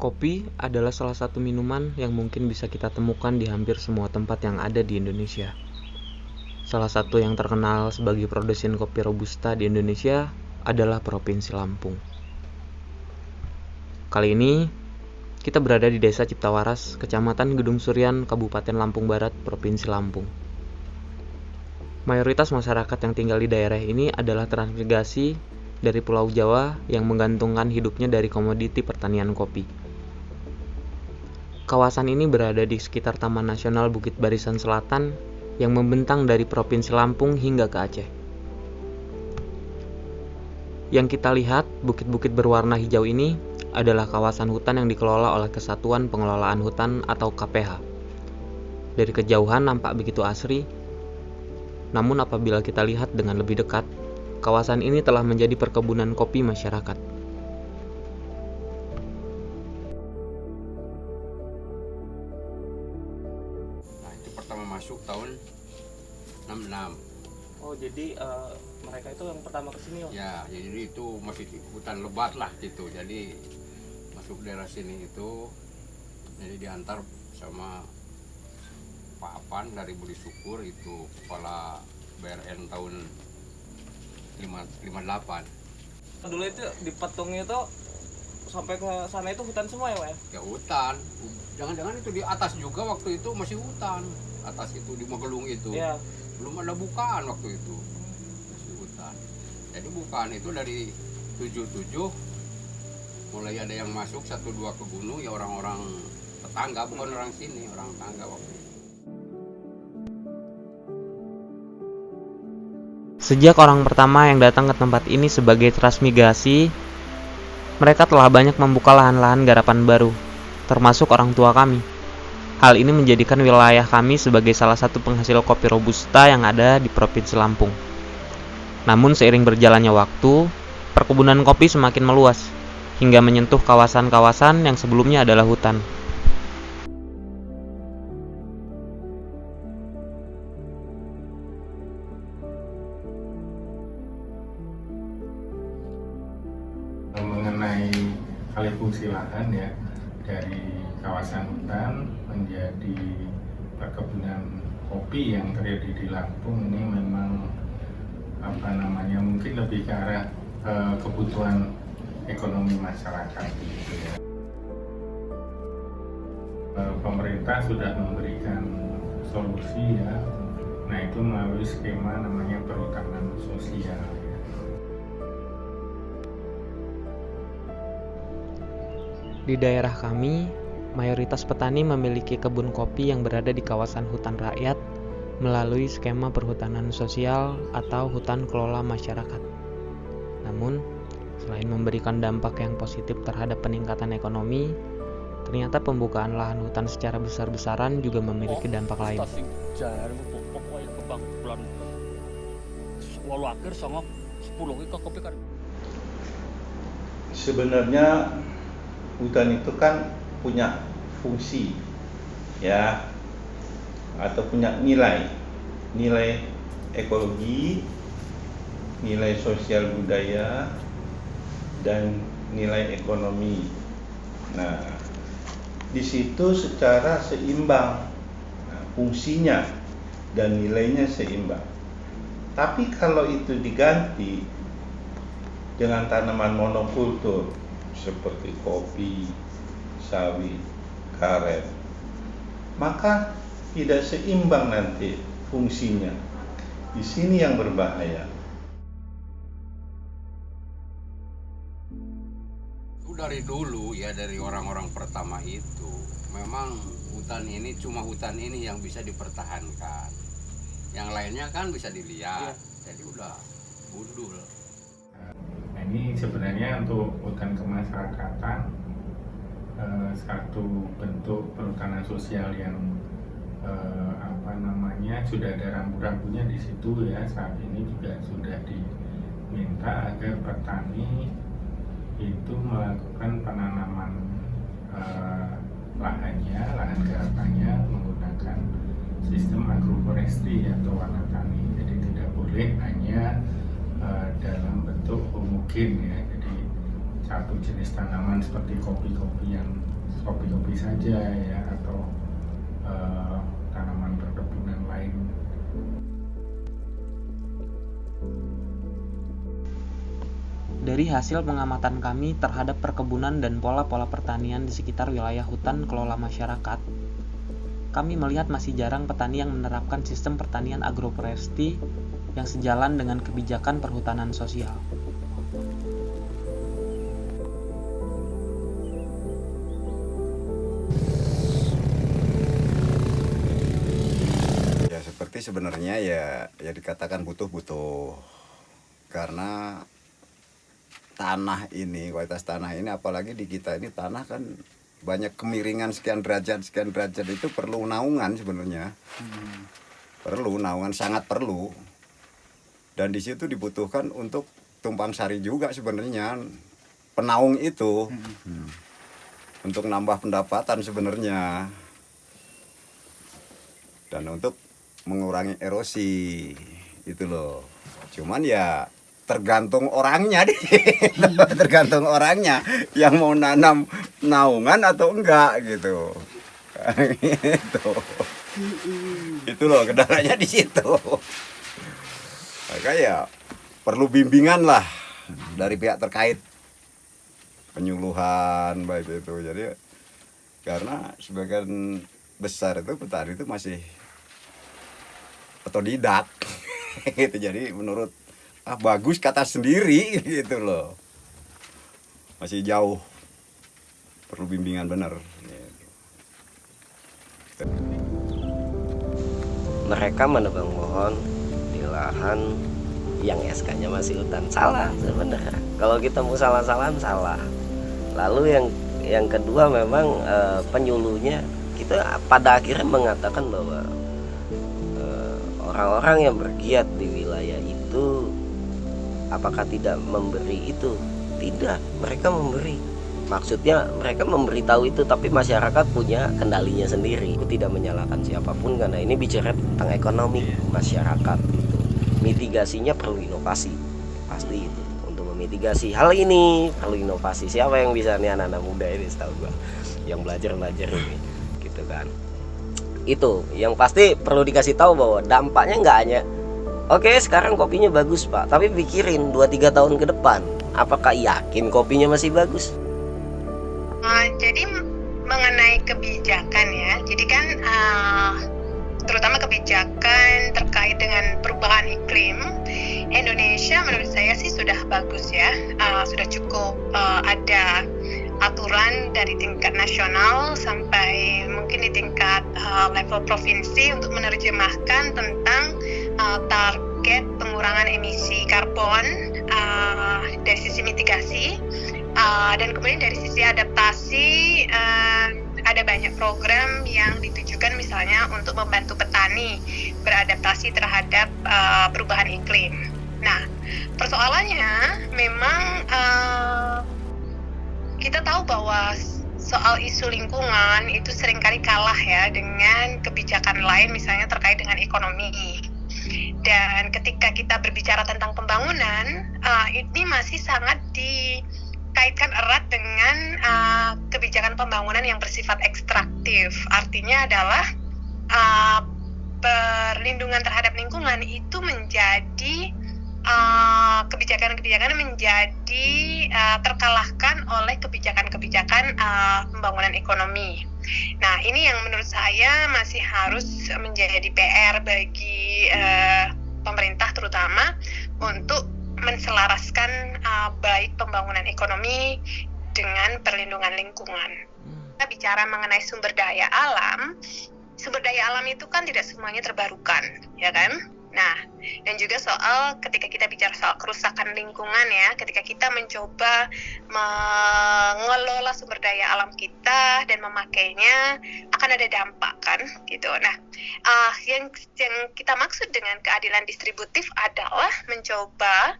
Kopi adalah salah satu minuman yang mungkin bisa kita temukan di hampir semua tempat yang ada di Indonesia. Salah satu yang terkenal sebagai produsen kopi Robusta di Indonesia adalah Provinsi Lampung. Kali ini, kita berada di Desa Ciptawaras, Kecamatan Gedung Surian, Kabupaten Lampung Barat, Provinsi Lampung. Mayoritas masyarakat yang tinggal di daerah ini adalah transmigrasi dari Pulau Jawa yang menggantungkan hidupnya dari komoditi pertanian kopi. Kawasan ini berada di sekitar Taman Nasional Bukit Barisan Selatan yang membentang dari Provinsi Lampung hingga ke Aceh. Yang kita lihat, bukit-bukit berwarna hijau ini adalah kawasan hutan yang dikelola oleh Kesatuan Pengelolaan Hutan atau KPH. Dari kejauhan nampak begitu asri, namun apabila kita lihat dengan lebih dekat, kawasan ini telah menjadi perkebunan kopi masyarakat. Pertama masuk tahun 66. Oh, jadi mereka itu yang pertama kesini, Ya, jadi itu masih hutan lebat lah gitu. Jadi masuk daerah sini itu jadi diantar sama Pak Apan dari Budi Syukur, itu kepala BRN tahun 58. Dulu itu di Petungnya itu sampai ke sana itu hutan semua ya, Pak ya? Ya hutan. Jangan-jangan itu di atas juga waktu itu masih hutan. Atas itu di Magelung itu. Iya. Belum ada bukaan waktu itu. Masih hutan. Jadi bukaan itu dari 77 mulai ada yang masuk 1-2 ke gunung, ya orang-orang tetangga, bukan orang sini, orang tetangga waktu itu. Sejak orang pertama yang datang ke tempat ini sebagai transmigrasi, mereka telah banyak membuka lahan-lahan garapan baru, termasuk orang tua kami. Hal ini menjadikan wilayah kami sebagai salah satu penghasil kopi Robusta yang ada di Provinsi Lampung. Namun seiring berjalannya waktu, perkebunan kopi semakin meluas, hingga menyentuh kawasan-kawasan yang sebelumnya adalah hutan. Mengenai alih fungsi lahan ya, dari kawasan hutan menjadi perkebunan kopi yang terjadi di Lampung ini memang mungkin lebih ke arah kebutuhan ekonomi masyarakat gitu ya. Pemerintah sudah memberikan solusi ya, nah itu melalui skema namanya perhutanan sosial ya. Di daerah kami, mayoritas petani memiliki kebun kopi yang berada di kawasan hutan rakyat melalui skema perhutanan sosial atau hutan kelola masyarakat. Namun, selain memberikan dampak yang positif terhadap peningkatan ekonomi, ternyata pembukaan lahan hutan secara besar-besaran juga memiliki dampak lain. Sebenarnya hutan itu kan punya fungsi ya, atau punya nilai ekologi, nilai sosial budaya, dan nilai ekonomi. Nah, di situ secara seimbang, fungsinya dan nilainya seimbang. Tapi kalau itu diganti dengan tanaman monokultur seperti kopi, sawit, karet, maka tidak seimbang nanti fungsinya. Di sini yang berbahaya. Dari dulu ya, dari orang-orang pertama itu memang hutan ini, cuma hutan ini yang bisa dipertahankan. Yang lainnya kan bisa dilihat. Jadi udah gundul. Nah, ini sebenarnya untuk hutan kemasyarakatan satu bentuk perhutanan sosial yang sudah ada rambu-rambunya di situ ya. Saat ini juga sudah diminta agar petani itu melakukan penanaman lahan garapannya menggunakan sistem agroforestry atau warna tani. Jadi tidak boleh hanya dalam bentuk homogen ya. Jadi satu jenis tanaman seperti kopi saja ya, atau tanaman perkebunan lain. Dari hasil pengamatan kami terhadap perkebunan dan pola-pola pertanian di sekitar wilayah hutan kelola masyarakat, kami melihat masih jarang petani yang menerapkan sistem pertanian agroforestry yang sejalan dengan kebijakan perhutanan sosial. Ya seperti sebenarnya ya dikatakan butuh karena tanah ini, kualitas tanah ini, apalagi di kita ini tanah kan banyak kemiringan sekian derajat itu perlu naungan sebenarnya. Perlu naungan, sangat perlu. Dan di situ dibutuhkan untuk tumpang sari juga sebenarnya penaung itu. Untuk nambah pendapatan sebenarnya. Dan untuk mengurangi erosi itu loh. Cuman ya tergantung orangnya tergantung orangnya yang mau nanam naungan atau enggak gitu. Itu loh kendalanya di situ. Maka ya perlu bimbingan lah dari pihak terkait, penyuluhan baik itu. Jadi karena sebagian besar itu petani itu masih otodidak gitu. Jadi menurut bagus kata sendiri gitu loh, masih jauh, perlu bimbingan benar. Mereka menebang pohon di lahan yang SK-nya masih hutan, salah sebenarnya. Kalau kita mau salah-salahan salah. Lalu yang kedua memang penyuluhnya kita pada akhirnya mengatakan bahwa orang-orang yang bergiat di wilayah itu apakah tidak memberi itu? Tidak, mereka memberi. Maksudnya mereka memberitahu itu, tapi masyarakat punya kendalinya sendiri. Aku tidak menyalahkan siapapun karena ini bicara tentang ekonomi masyarakat itu. Mitigasinya perlu inovasi, pasti itu. Untuk memitigasi hal ini perlu inovasi. Siapa yang bisa nih anak-anak muda ini setahu gua yang belajar ini, gitu kan? Itu yang pasti perlu dikasih tahu bahwa dampaknya nggak hanya oke, sekarang kopinya bagus Pak, tapi pikirin 2-3 tahun ke depan, apakah yakin kopinya masih bagus? Jadi mengenai kebijakan ya, jadi kan terutama kebijakan terkait dengan perubahan iklim, Indonesia menurut saya sih sudah bagus ya, sudah cukup ada aturan dari tingkat nasional sampai mungkin di tingkat level provinsi untuk menerjemahkan tentang target pengurangan emisi karbon dari sisi mitigasi, dan kemudian dari sisi adaptasi ada banyak program yang ditujukan misalnya untuk membantu petani beradaptasi terhadap perubahan iklim. Nah, persoalannya memang kita tahu bahwa soal isu lingkungan itu seringkali kalah ya dengan kebijakan lain misalnya terkait dengan ekonomi. Dan ketika kita berbicara tentang pembangunan, ini masih sangat dikaitkan erat dengan kebijakan pembangunan yang bersifat ekstraktif. Artinya adalah perlindungan terhadap lingkungan itu menjadi kebijakan-kebijakan menjadi terkalahkan oleh kebijakan-kebijakan pembangunan ekonomi. Nah, ini yang menurut saya masih harus menjadi PR bagi pemerintah terutama untuk menselaraskan baik pembangunan ekonomi dengan perlindungan lingkungan. Kita bicara mengenai sumber daya alam itu kan tidak semuanya terbarukan, ya kan? Nah, dan juga soal ketika kita bicara soal kerusakan lingkungan ya, ketika kita mencoba mengelola sumber daya alam kita dan memakainya akan ada dampak kan, gitu. Nah, yang kita maksud dengan keadilan distributif adalah mencoba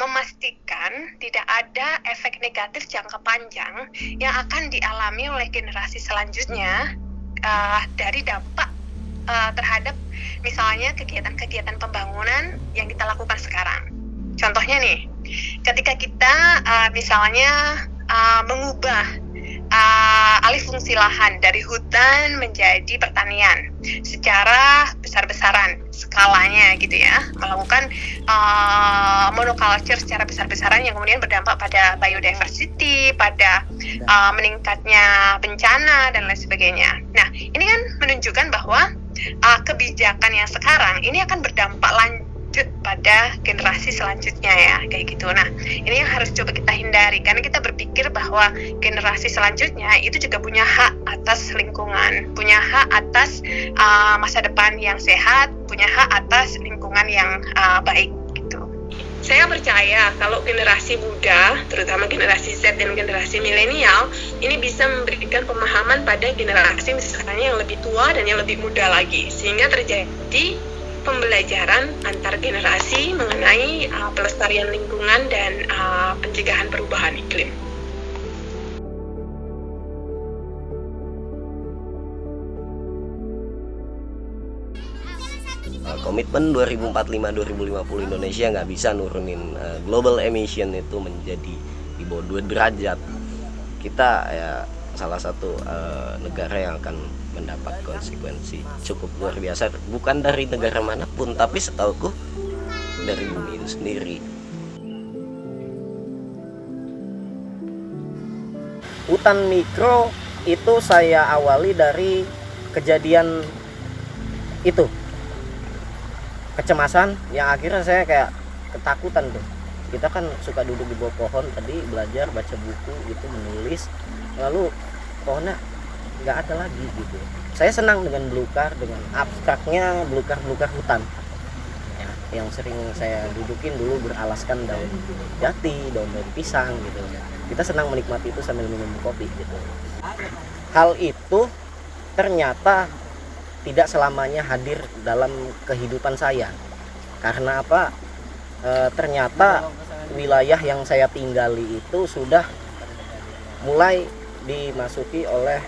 memastikan tidak ada efek negatif jangka panjang yang akan dialami oleh generasi selanjutnya dari dampak terhadap misalnya kegiatan-kegiatan pembangunan yang kita lakukan sekarang. Contohnya nih, Ketika kita misalnya mengubah alih fungsi lahan dari hutan menjadi pertanian secara besar-besaran skalanya gitu ya, melakukan monoculture secara besar-besaran yang kemudian berdampak pada biodiversity, pada meningkatnya bencana dan lain sebagainya. Nah, ini kan menunjukkan bahwa kebijakan yang sekarang ini akan berdampak lanjut pada generasi selanjutnya ya, kayak gitu. Nah, ini yang harus coba kita hindari, karena kita berpikir bahwa generasi selanjutnya itu juga punya hak atas lingkungan, punya hak atas masa depan yang sehat, punya hak atas lingkungan yang baik gitu. Saya percaya kalau generasi muda, terutama generasi Z dan generasi milenial, ini bisa memberikan pemahaman pada generasi misalnya yang lebih tua dan yang lebih muda lagi, sehingga terjadi pembelajaran antar generasi mengenai pelestarian lingkungan dan pencegahan perubahan iklim. Komitmen 2045-2050 Indonesia nggak bisa nurunin global emission itu menjadi di bawah 2 derajat. Kita ya salah satu negara yang akan mendapat konsekuensi cukup luar biasa, bukan dari negara manapun, tapi setauku dari bumi itu sendiri. Hutan mikro itu saya awali dari kejadian itu, kecemasan yang akhirnya saya kayak ketakutan tuh. Kita kan suka duduk di bawah pohon tadi, belajar, baca buku gitu, menulis, lalu pohonnya nggak ada lagi gitu. Saya senang dengan belukar, dengan abstraknya belukar hutan ya, yang sering saya dudukin dulu beralaskan daun jati, daun pisang gitu. Kita senang menikmati itu sambil minum kopi gitu. Hal itu ternyata tidak selamanya hadir dalam kehidupan saya. Karena apa? Ternyata wilayah yang saya tinggali itu sudah mulai dimasuki oleh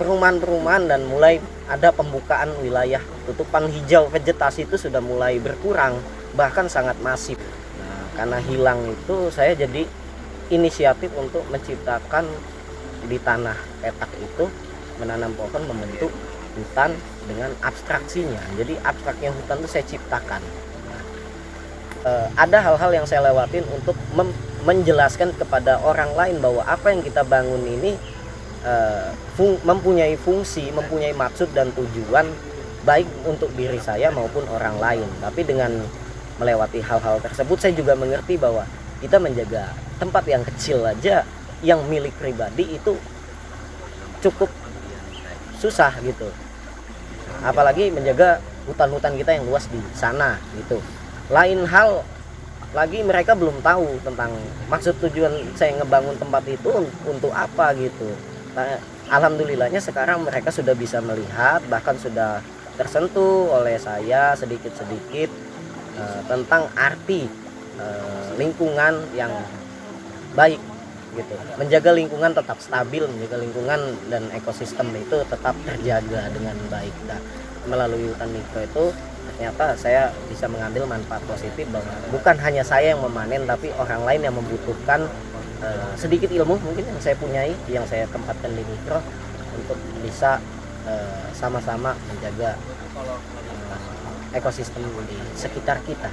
perumahan-perumahan dan mulai ada pembukaan wilayah, tutupan hijau, vegetasi itu sudah mulai berkurang, bahkan sangat masif. Nah, karena hilang itu saya jadi inisiatif untuk menciptakan di tanah petak itu, menanam pohon, membentuk hutan dengan abstraksinya. Jadi abstraknya hutan itu saya ciptakan. Nah, ada hal-hal yang saya lewatin untuk menjelaskan kepada orang lain bahwa apa yang kita bangun ini mempunyai fungsi, mempunyai maksud dan tujuan baik untuk diri saya maupun orang lain. Tapi dengan melewati hal-hal tersebut, saya juga mengerti bahwa kita menjaga tempat yang kecil aja, yang milik pribadi itu cukup susah gitu. Apalagi menjaga hutan-hutan kita yang luas di sana gitu. Lain hal lagi, mereka belum tahu tentang maksud tujuan saya ngebangun tempat itu untuk apa gitu. Nah, alhamdulillahnya sekarang mereka sudah bisa melihat, bahkan sudah tersentuh oleh saya sedikit-sedikit tentang arti lingkungan yang baik gitu. Menjaga lingkungan tetap stabil, menjaga lingkungan dan ekosistem itu tetap terjaga dengan baik. Nah, melalui hutan mikro itu ternyata saya bisa mengambil manfaat positif bahwa bukan hanya saya yang memanen, tapi orang lain yang membutuhkan sedikit ilmu mungkin yang saya punyai, yang saya tempatkan di mikro untuk bisa sama-sama menjaga ekosistem di sekitar kita.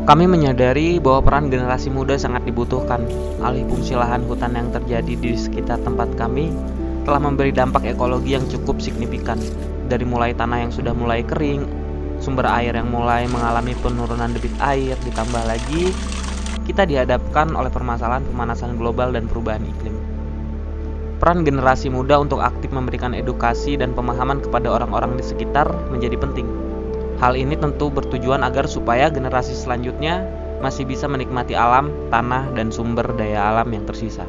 Kami menyadari bahwa peran generasi muda sangat dibutuhkan. Alih fungsi lahan hutan yang terjadi di sekitar tempat kami telah memberi dampak ekologi yang cukup signifikan, dari mulai tanah yang sudah mulai kering, sumber air yang mulai mengalami penurunan debit air, ditambah lagi kita dihadapkan oleh permasalahan pemanasan global dan perubahan iklim. Peran generasi muda untuk aktif memberikan edukasi dan pemahaman kepada orang-orang di sekitar menjadi penting. Hal ini tentu bertujuan agar supaya generasi selanjutnya masih bisa menikmati alam, tanah, dan sumber daya alam yang tersisa.